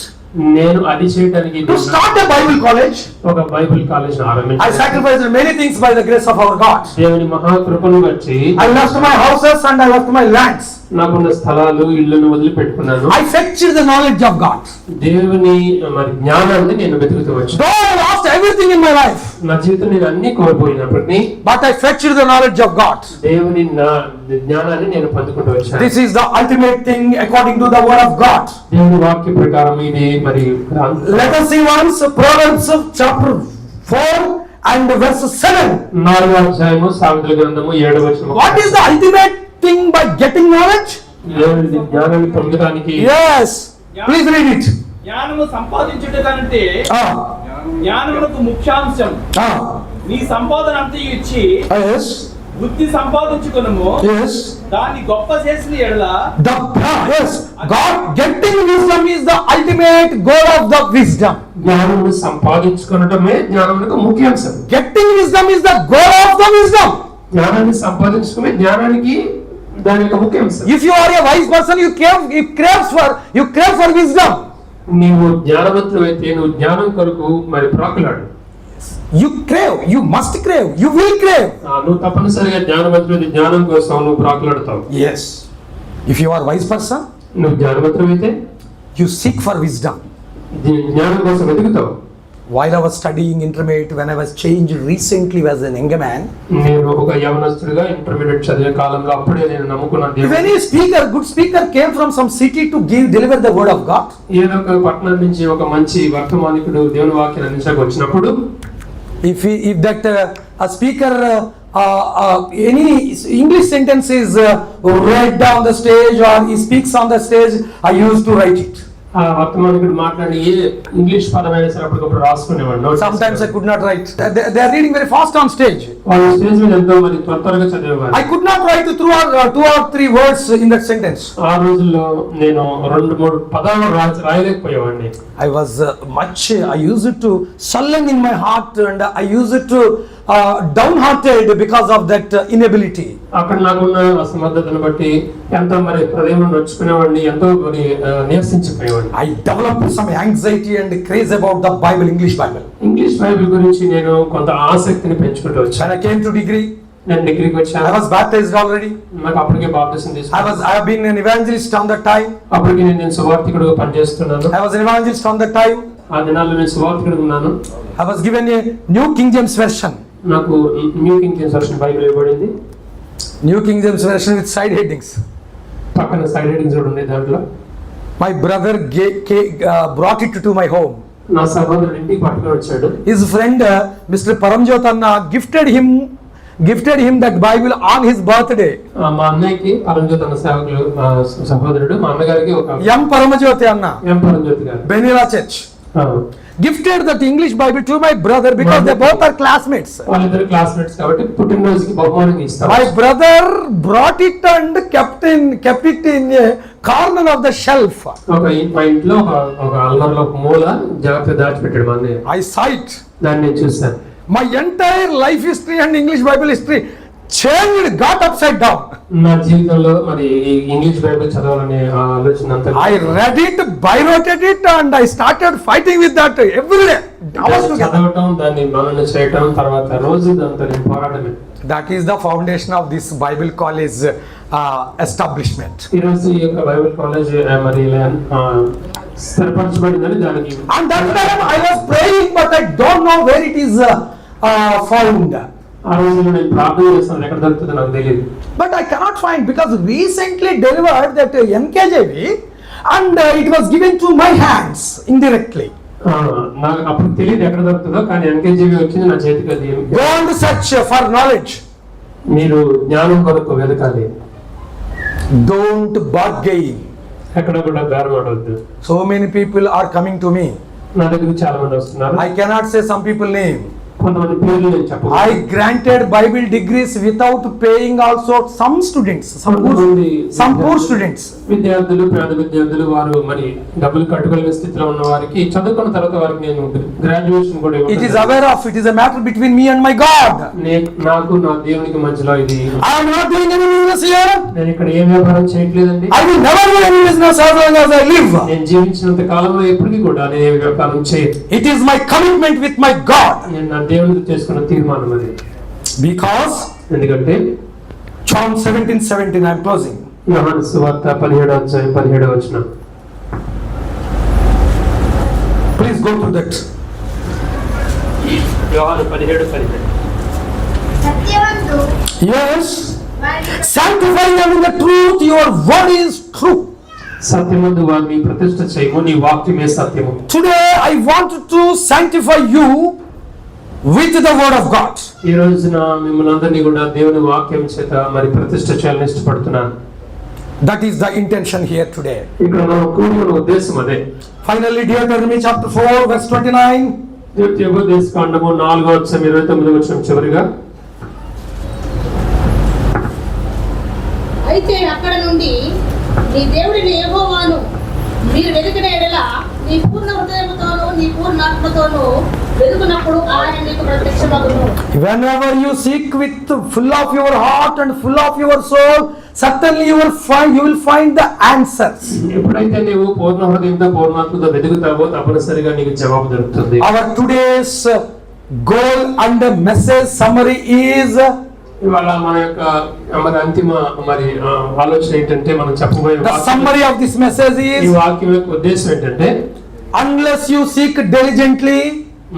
నేను అది చేయడానికి To start a Bible college, ఒక Bible college I ఆరంభించాను. sacrificed many things by the grace of our God. దేవుని మహాకృపను బట్టి I left my houses and I left my lands. నాకున్న స్థలాలు ఇళ్లను వదిలిపెట్టుకున్నాను. I fetched the knowledge of God. దేవుని మరి జ్ఞానాన్ని నేను వెతుకుతూ వచ్చాను. Though I lost everything in my life, నా జీవితం నేను అన్ని కోల్పోయినప్పటికీ but I fetched the knowledge of God. దేవుని జ్ఞానాన్ని నేను పొందుకుంటూ వచ్చాను. This is the ultimate thing according to the word of God. దేవుని వాక్య ప్రకారం ఇది మరి Let us see once Proverbs chapter 4 and verse 7. 4వ అధ్యాయము సామెతల గ్రంథము 7వ వచనం. What is the ultimate thing by getting knowledge? దేవుని జ్ఞానాన్ని పొందడానికి Yes. Please read it. జ్ఞానము సంపాదించుట కంటే Ah. జ్ఞానమునకు ముఖ్యాంశం. Ah. నీ సంపాదన అంతయు ఇచ్చి Yes. బుద్ధి సంపాదించుకొనుము. Yes. దాన్ని గొప్ప చేసిన ఎడల Yes. God getting wisdom is the ultimate goal of the wisdom. జ్ఞానమును సంపాదించుకోవడమే జ్ఞానమునకు ముఖ్యాంశం. Getting wisdom is the goal of the wisdom. జ్ఞానాన్ని సంపాదించుకునే జ్ఞానానికి దాని యొక్క ముఖ్యాంశం. If you are a wise person, you crave for wisdom. నీవు జ్ఞానవంతుడు అయితే నువ్వు జ్ఞానం కొరకు మరి ప్రాకులాడు. You must crave, you will crave. నువ్వు తప్పనిసరిగా జ్ఞానవంతుడు, జ్ఞానం కోసం నువ్వు ప్రాకులాడతావు. Yes. If you are a wise person, నువ్వు జ్ఞానవంతుడు అయితే you seek for wisdom. జ్ఞానం కోసం వెతుకుతావు. While I was studying intermediate, when I was changed recently as an younger man, నేను ఒక యవనస్తుడిగా ఇంటర్మీడియట్ చదివే కాలంలో అప్పుడే నేను నమ్ముకున్నాను if దేవుని. any good speaker came from some city to deliver the word of God, ఏదో ఒక పట్టణం నుంచి ఒక మంచి వర్తమానికుడు దేవుని వాక్యాన్ని అందించడానికి వచ్చినప్పుడు if that a speaker any English sentence is read on the stage or he speaks on the stage, I used to write it. ఆ వర్తమానికుడు మాట్లాడి ఏ ఇంగ్లీష్ పదమైనా సరే అప్పటికప్పుడు రాసుకునేవాడు. Sometimes I could not write. They are reading very fast on stage. వాళ్ళు స్టేజ్ మీద ఎంతో మరి త్వరగా చదివేవారు. I could not write two or three words in that sentence. ఆ రోజుల్లో నేను 2-3 పదాలు రాయలేకపోయేవాడిని. I used to sullen in my heart and I used to downhearted because of that inability. అక్కడ నాకున్న అసమర్థతను బట్టి ఎంతో మరి హృదయం నొచ్చుకునేవాడిని, ఎంతో మరి నిరసించిపోయేవాడిని. I developed some anxiety and craze about the Bible, English Bible. English Bible గురించి నేను కొంత ఆసక్తిని పెంచుకుంటూ వచ్చాను. When I came to degree, నేను డిగ్రీకి వచ్చాను. I was baptized already. నాకు అప్పటికే బాప్టిజం తీసుకున్నాను. I have been an evangelist on that time. అప్పటికి నేను సువార్థికుడుగా పనిచేస్తున్నాను. I was an evangelist on that time. ఆ దినాల్లో నేను సువార్తికుడిగా ఉన్నాను. I was given a New King James version. నాకు new king James version Bible ఇవ్వబడింది. New King James version with side headings. పక్కన సైడ్ హెడ్డింగ్స్ కూడా ఉన్నాయి దాంట్లో. My brother brought it to my home. నా సహోదరుడు ఇంటికి పట్టుకొని వచ్చాడు. His friend Mr. Paramjot Anna gifted him that Bible on his birthday. మా అన్నయ్యకి పరంజ్యోతి అన్న సేవకులు సహోదరుడు మా అన్నగారికి ఒక M. Paramjyoti Anna, ఎం పరంజ్యోతి గారు Benila Church, gifted that English Bible to my brother because they both are classmates. వాళ్ళిద్దరు క్లాస్మేట్స్ కాబట్టి పుట్టినరోజుకి బహుమానం ఇస్తారు. My brother brought it and kept it in a corner of the shelf. మా ఇంట్లో ఒక అల్మార్లో ఒక మూల జాగ్రత్తగా దాచిపెట్టాడు మా అన్నయ్య. I saw it. దాన్ని నేను చూస్తాను. My entire life history and English Bible history changed, got upside down. నా జీవితంలో మరి ఇంగ్లీష్ బైబిల్ చదవాలనే ఆలోచన అంతా I read it, biroted it, and I started fighting with that every day. Hours together. చదవటం దాన్ని మనన చేయటం తర్వాత రోజు దాంతో నేను పోరాటమే. That is the foundation of this Bible college establishment. ఈ రోజు ఈ యొక్క బైబిల్ కాలేజ్ మరి స్థిరపరచబడిందని దానికి. And that time I was praying, but I don't know where it is found. ఆ రోజుల్లో నేను ప్రార్థన చేస్తాను, ఎక్కడ దొరుకుతుందో నాకు తెలియదు. But I cannot find because recently delivered that NKJV and it was given to my hands indirectly. నాకు అప్పుడు తెలియదు ఎక్కడ దొరుకుతుందో, కానీ ఎన్కేజీవి వచ్చింది నా చేతికి. అది Go and search for knowledge. మీరు జ్ఞానం కొరకు వెతకాలి. Don't bargain. ఎక్కడ కూడా బేరమాడవద్దు. So many people are coming to me. నా దగ్గరికి చాలా మంది వస్తున్నారు. I cannot say some people name. కొంతమంది పేర్లు నేను చెప్పను. I granted Bible degrees without paying also some students, some poor students. విద్యార్థులు, పేద విద్యార్థులు, వారు మరి డబ్బులు కట్టుకోలేని స్థితిలో ఉన్న వారికి చదువుకున్న తర్వాత వారికి నేను గ్రాడ్యుయేషన్ కూడా It is aware of, it is a matter between me and my God. నాకు నా దేవునికి మధ్యలో ఇది. I am not doing any business here. నేను ఇక్కడ ఏ వ్యాపారం చేయట్లేదండి. I will never do any business as long as I live. నేను జీవించినంత కాలంలో ఎప్పటికీ కూడా నేను ఏ వ్యాపారం చేయను. It is my commitment with my God. నేను నా దేవునికి చేసుకున్న తీర్మానం అది. Because ఎందుకంటే John 17:17 I am closing. యోహాను సువార్త 17:17. Please go through that. యోహాను 17:17. సత్యవంతు Yes. వారి Sanctify them in the truth. Your word is true. సత్యమందు వారిని ప్రతిష్ఠ చేయము, నీ వాక్యమే సత్యము. Today I want to sanctify you with the word of God. ఈ రోజున మిమ్మల్ని అందరినీ కూడా దేవుని వాక్యం చేత మరి ప్రతిష్ఠ చేయాలని ఇష్టపడుతున్నాను. That is the intention here today. ఇక్కడ మనం కూడి ఉన్న ఉద్దేశం అదే. Finally, Deuteronomy chapter 4 verse 29. ద్వితీయోపదేశ కాండము 4:29 చివరిగా. అయితే అక్కడ నుండి నీ దేవుడిని యెహోవాను మీరు వెతికిన ఎడల నీ పూర్ణ హృదయముతోను నీ పూర్ణ ఆత్మతోను వెతుకునప్పుడు ఆయన నీకు ప్రత్యక్షమగును. Whenever you seek with full of your heart and full of your soul, certainly you will find the answers. ఎప్పుడైతే నీవు పూర్ణ హృదయంతో పూర్ణాత్మతో వెతుకుతావో తప్పనిసరిగా నీకు జవాబు దొరుకుతుంది. Our today's goal and message summary is, ఇవాళ మన యొక్క మరి అంతిమ మరి ఆలోచన ఏంటంటే మనం చెప్పబోయే the summary of this message ఈ is, వాక్యం యొక్క ఉద్దేశం ఏంటంటే unless you seek diligently,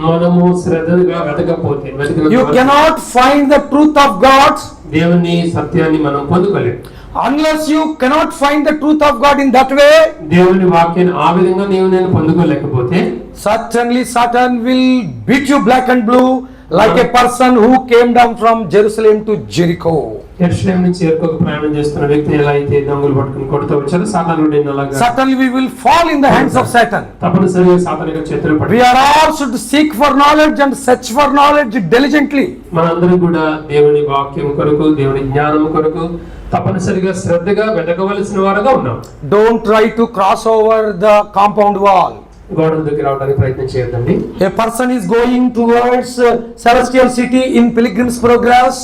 మనము శ్రద్ధగా వెతకపోతే you cannot find the truth of God. దేవుని సత్యాన్ని మనం పొందుకోలేము. Unless you cannot find the truth of God in that way, దేవుని వాక్యాన్ని ఆ విధంగా నేను పొందుకోలేకపోతే certainly Satan will beat you black and blue like a person who came down from Jerusalem to Jericho. యెరూషలేము నుంచి యెరికోకు ప్రయాణం చేస్తున్న వ్యక్తి ఎలా అయితే దొంగలు పట్టుకుని కొడుతూ వచ్చారో సాతానుడు అలాగా Certainly we will fall in the hands of Satan. తప్పనిసరిగా సాతాను యొక్క చేతులు We are all should seek for knowledge and search for knowledge diligently. మనందరం కూడా దేవుని వాక్యం కొరకు, దేవుని జ్ఞానం కొరకు తప్పనిసరిగా శ్రద్ధగా వెతకవలసిన వారుగా ఉన్నాం. Don't try to cross over the compound wall. గోడల దగ్గర రావడానికి ప్రయత్నం చేయొద్దండి. A person is going towards celestial city in pilgrim's progress.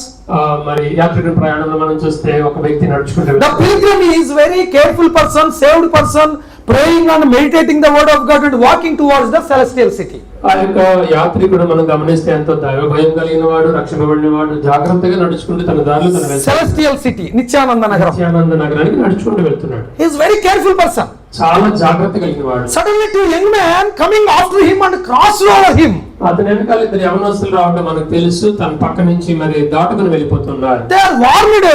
మరి యాత్రికుల ప్రయాణంలో మనం చూస్తే ఒక వ్యక్తి నడుచుకుంటూ The pilgrim is very careful person, saved person, praying and meditating the word of God and walking towards the celestial city. ఆ యొక్క యాత్రికుడు మనం గమనిస్తే ఎంతో దైవ భయం కలిగిన వాడు, రక్షింపబడిన వాడు, జాగ్రత్తగా నడుచుకుంటూ తన దారిలో తన వెళ్తాడు. Celestial city, నిత్యానంద నగరం. నిత్యానంద నగరానికి నడుచుకుంటూ వెళ్తున్నాడు. He is very careful person. చాలా జాగ్రత్త కలిగిన వాడు. Suddenly two young men coming after him and crossed over him. అతని వెనకాల ఇద్దరు యవనస్తులు రావడం మనకు తెలుసు. తన పక్క నుంచి మరి దాటుకుని వెళ్ళిపోతున్నారు. They are warned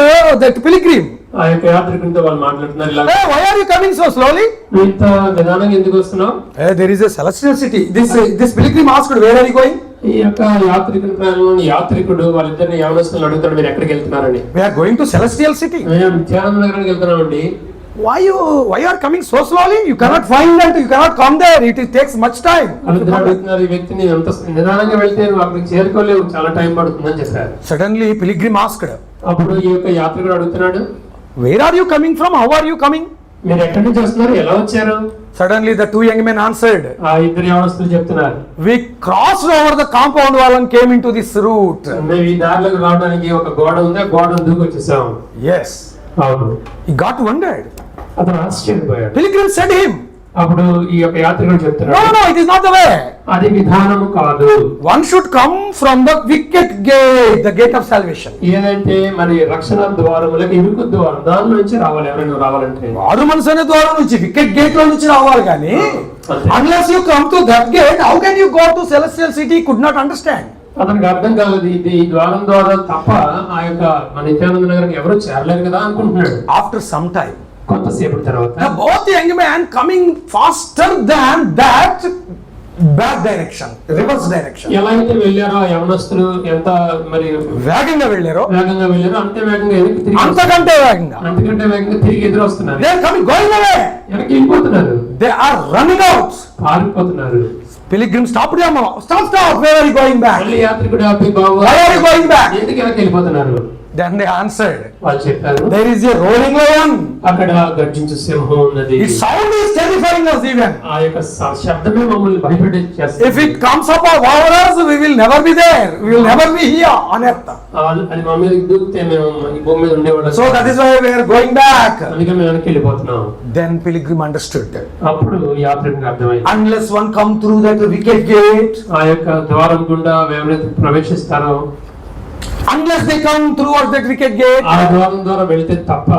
that pilgrim. ఆ యొక్క యాత్రికునితో వాళ్ళు మాట్లాడుతున్నారు ఇలా, Hey, why are you coming so slowly? నువ్వు ఇంత నిదానంగా ఎందుకు వస్తున్నావు? Hey, there is a celestial city. This pilgrim asked, where are you going? ఈ యొక్క యాత్రికుని ప్రయాణంలోని యాత్రికుడు వాళ్ళిద్దరిని యవనస్తులు అడుగుతాడు, మీరు ఎక్కడికి వెళ్తున్నారని. We are going to celestial city. మేము నిత్యానంద నగరానికి వెళ్తున్నామండి. Why you are coming so slowly? You cannot find that. You cannot come there. It takes much time. వాళ్ళిద్దరు అడుగుతున్నారు, ఈ వ్యక్తిని ఎంత నిదానంగా వెళ్తే నువ్వు అక్కడికి చేరుకోలేవు, చాలా టైం పడుతుందని చెప్పారు. Suddenly pilgrim asked, అప్పుడు ఈ యొక్క యాత్రికుడు అడుగుతున్నాడు, where are you coming from? How are you coming? మీరు ఎక్కడి నుంచి వస్తున్నారు, ఎలా వచ్చారు? Suddenly the two young men answered, ఆ ఇద్దరు యవనస్తులు చెప్తున్నారు, we crossed over the compound wall and came into this route. మేము ఈ దారిలోకి రావడానికి ఒక గోడ ఉంది, ఆ గోడను దూకి వచ్చేసాం. Yes. అవును. He got wondered. అతను ఆశ్చర్యపోయాడు. Pilgrim said to him, అప్పుడు ఈ యొక్క యాత్రికుడు చెప్తున్నాడు, no, it is not the way. అది విధానము కాదు. One should come from the wicket gate, the gate of salvation. ఏదంటే మరి రక్షణ ద్వారములకు ఇరుకు ద్వారం, దాని నుంచి రావాలి ఎవరైనా రావాలంటే. వారు మనసు అనే ద్వారం నుంచి వికెట్ గేట్ లో నుంచి రావాలి కానీ unless you come to that gate, how can you go to celestial city? Could not understand. అతనికి అర్థం కాలేదు, ఇది ఈ ద్వారం ద్వారా తప్ప ఆ యొక్క మన నిత్యానంద నగరానికి ఎవరు చేరలేరు కదా అనుకుంటున్నాడు. After some time, కొంతసేపు తర్వాత both young men coming faster than that back direction, reverse direction. ఎలా అయితే వెళ్ళారో ఆ యవనస్తులు ఎంత మరి వేగంగా వెళ్ళారో వేగంగా వెళ్ళారో అంతే వేగంగా వెనక్కి తిరిగి అంతకంటే వేగంగా అంతకంటే వేగంగా తిరిగి ఎదురు వస్తున్నారు. they are coming, going away. వెనక్కి వెళ్ళిపోతున్నారు, They are running out. పారిపోతున్నారు. Pilgrim stopped them. Stop, where are you going back? మళ్ళీ యాత్రికుడు ఆపి, బాబు Why are you going back? ఎందుకు వెనక్కి వెళ్ళిపోతున్నారు? Then they answered, వాళ్ళు చెప్పారు, there is a roaring lion. అక్కడ గర్జించు సింహం ఉన్నది. Its sound is terrifying us even. ఆ యొక్క శబ్దమే మమ్మల్ని భయపెట్టేస్తుంది. If it comes up over us, we will never be there. We will never be here on earth. అది మా మీద దూకితే మేము ఈ భూమి మీద ఉండేవాళ్ళం. So that is why we are going back. అందుకే మేము వెనక్కి వెళ్ళిపోతున్నాం. Then Pilgrim understood. అప్పుడు యాత్రికునికి అర్థమైంది, Unless one come through that wicket gate, ఆ యొక్క ద్వారం గుండా ఎవరైతే ప్రవేశిస్తారో, unless they come towards that wicket gate, ఆ ద్వారం ద్వారా వెళ్తే తప్ప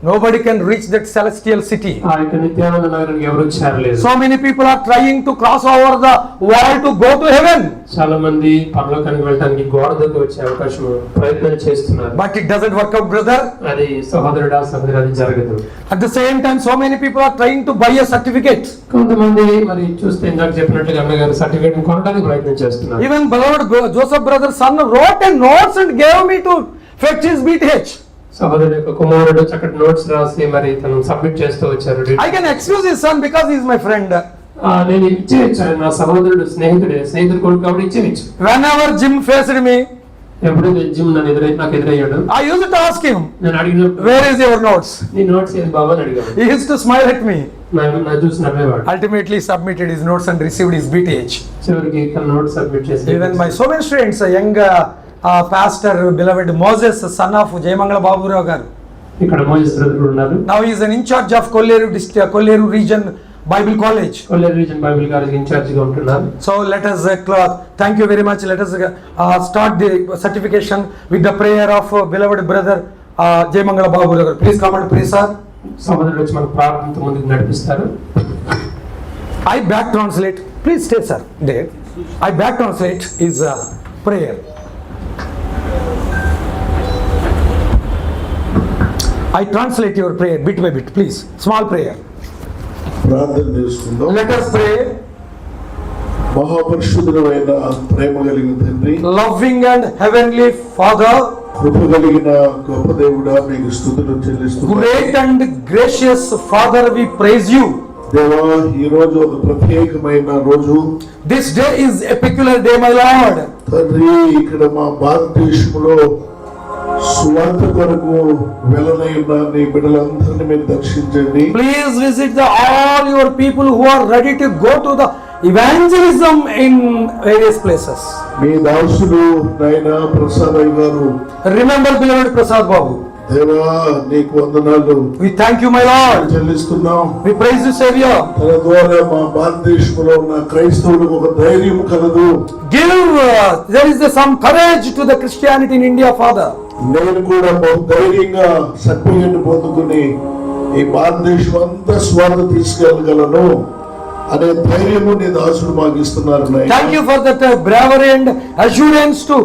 nobody can reach that celestial city. ఆ యొక్క నిత్యానంద నగరానికి ఎవరు చేరలేదు. So many people are trying to cross over the wall to go to heaven. చాలా మంది పరలోకానికి వెళ్ళడానికి గోడ దూకి వచ్చే అవకాశం ప్రయత్నం చేస్తున్నారు. But it doesn't work out, brother. అది సహోదరుడా సహోదరి, అది జరగదు. At the same time, so many people are trying to buy a certificate. కొంతమంది మరి చూస్తే ఇందాక చెప్పినట్టుగా అన్నగారు సర్టిఫికేట్ కొనడానికి ప్రయత్నం చేస్తున్నారు. Even beloved Joseph brother's son wrote a notes and gave me to fetch his BTH. సహోదరుడు యొక్క కుమారుడు చక్కటి నోట్స్ రాసి మరి తను సబ్మిట్ చేస్తూ వచ్చారు. I can excuse his son because he is my friend. నేను ఇచ్చేయచ్చు, నా సహోదరుడు స్నేహితుడు కొడుకు కాబట్టి ఇచ్చేయచ్చు. Whenever Jim faced me, ఎప్పుడైతే జిమ్ నాకు ఎదురయ్యాడు, I used to ask him, నేను అడిగినప్పుడు, where is your notes? నీ నోట్స్ ఏది బాబా అని అడిగాను. He used to smile at me. నా చూసి నవ్వేవాడు. Ultimately submitted his notes and received his BTH. చివరికి తన నోట్స్ సబ్మిట్ చేసి Even my so many friends, a young pastor, beloved Moses, son of Jayamangala Baburao garu. ఇక్కడ మోజెస్ బ్రదర్ ఉన్నారు. Now he is an in charge of Kolleru region Bible College. Kolleru reason Bible college incharge గా ఉంటున్నారు. So let us thank you very much. Let us start the certification with the prayer of beloved brother Jayamangala Baburao garu. Please come and pray, sir. సహోదరుడు వచ్చి మనకు ప్రార్థనతో ముందుకు నడిపిస్తారు. I back translate. Please stay, sir. There. I back translate is prayer. I translate your prayer bit by bit, please. Small prayer. ప్రార్థన చేసుకుందాం. Let us pray. మహాపరిశుద్ధుడైన ప్రేమ కలిగిన తండ్రి, Loving and heavenly Father, కృప కలిగిన గొప్ప దేవుడా, మీకు స్తుతులు చెల్లిస్తున్నాం. great and gracious Father, we praise you. దేవా, ఈ రోజు ఒక ప్రత్యేకమైన రోజు. This day is a peculiar day, my Lord. తండ్రి, ఇక్కడ మా భారతదేశంలో స్వార్థ కొరకు వెళ్ళనైనా నీ బిడ్డలందరినీ మీరు దర్శించండి. Please visit all your people who are ready to go to the evangelism in various places. మీ దాసులు నాయనా ప్రసాద్ గారు, Remember beloved Prasad Babu. దేవా నీకు వందనాలు We thank you, my Lord. చెల్లిస్తున్నాం. We praise you, Savior. తన ద్వారా మా భారతదేశంలో ఉన్న క్రైస్తవులకు ఒక ధైర్యం కలదు. There is some courage to the Christianity in India, Father. నేను కూడా బహు ధైర్యంగా సర్టిఫికెట్ పొందుకుని ఈ భారతదేశం అంతా స్వార్థ తీసుకెళ్ళగలను అనే ధైర్యము నీ దాసుడు మాకు ఇస్తున్నారు నాయనా. Thank you for that bravery and assurance to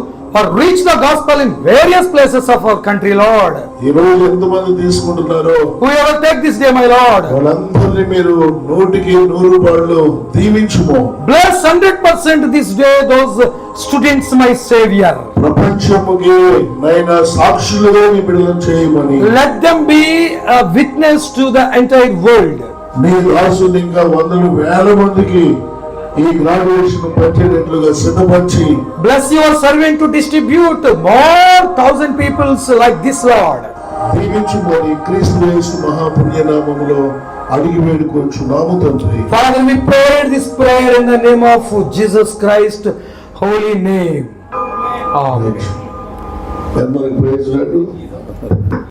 reach the gospel in various places of our country, Lord. ఈ రోజు ఎంతమంది తీసుకుంటున్నారో Whoever take this day, my Lord, వాళ్ళందరినీ మీరు 100కి 100 దీవించుము. bless 100% this day those students, my Savior. ప్రపంచముకి నైనా సాక్షులుగా నీ బిడ్డలను చేయమని Let them be a witness to the entire world. నీ దాసుని ఇంకా వందలు వేల మందికి ఈ గ్రాడ్యుయేషన్ పెట్టేటట్లుగా సిద్ధపరిచి Bless your servant to distribute more 1,000 peoples like this, Lord. దీవించుమని క్రీస్తు యేసు మహాపుణ్యనామములో అడిగి వేడుకొంచున్నాము తండ్రి. Father, we prayed this prayer in the name of Jesus Christ, holy name. Amen. అందరికి ప్రైజ్ లార్డ్.